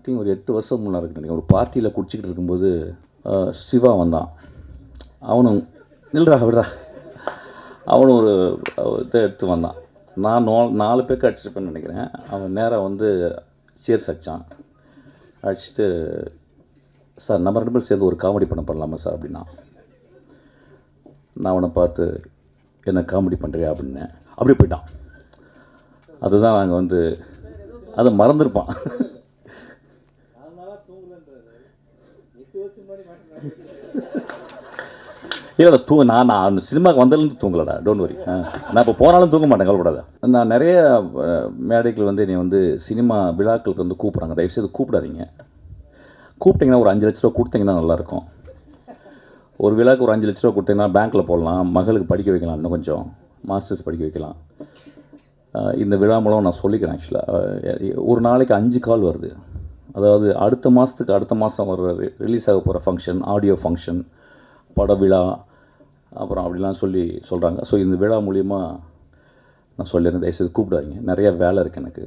Think ஒரு 8 வருஷம் முன்னாடி நினைக்கிறேன். ஒரு பார்ட்டியில் குடிச்சிக்கிட்டு இருக்கும்போது சிவா வந்தான். அவனும் நில்றா விடுறா, அவனும் ஒரு இதை எடுத்து வந்தான். நான் 4 பேருக்கு அடிச்சிருப்பேன்னு நினைக்கிறேன். அவன் நேராக வந்து சேர்ஸ் அடித்தான். அடிச்சுட்டு, சார் நம்ம 2 பேரும் சேர்ந்து ஒரு காமெடி பண்ணலாமா சார் அப்படின்னா. நான் அவனை பார்த்து என்ன காமெடி பண்ணுறியா அப்படின்னேன். அப்படியே போயிட்டான். அதுதான் நாங்கள் வந்து அதை மறந்துருப்பான். இல்லை நான் அந்த சினிமாவுக்கு வந்ததுலேருந்து தூங்கலடா, டோன்ட் வரி. நான் இப்போ போனாலும் தூங்க மாட்டேன், கவலைப்படாத. நான் நிறைய மேடைகள் வந்து என்னை வந்து சினிமா விழாக்களுக்கு வந்து கூப்பிட்றாங்க. தயவுசெய்து கூப்பிடாதீங்க. கூப்பிட்டிங்கன்னா ஒரு 5 லட்ச ரூபா கொடுத்தீங்கன்னா நல்லாயிருக்கும். ஒரு விழாவுக்கு ஒரு 5 லட்ச ரூபா கொடுத்தீங்கன்னா பேங்க்கில் போடலாம், மகளுக்கு படிக்க வைக்கலாம், இன்னும் கொஞ்சம் மாஸ்டர்ஸ் படிக்க வைக்கலாம். இந்த விழா மூலம் நான் சொல்லிக்கிறேன். ஆக்சுவலாக ஒரு நாளைக்கு 5 கால் வருது. அதாவது அடுத்த மாதம் வர ரிலீஸ் ஆக போகிற ஃபங்க்ஷன், ஆடியோ ஃபங்க்ஷன், பட விழா, அப்புறம் அப்படிலாம் சொல்கிறாங்க. ஸோ இந்த விழா மூலிமா நான் சொல்லிடுறேன், தயவுசெய்து கூப்பிடாதீங்க. நிறைய வேலை இருக்குது எனக்கு.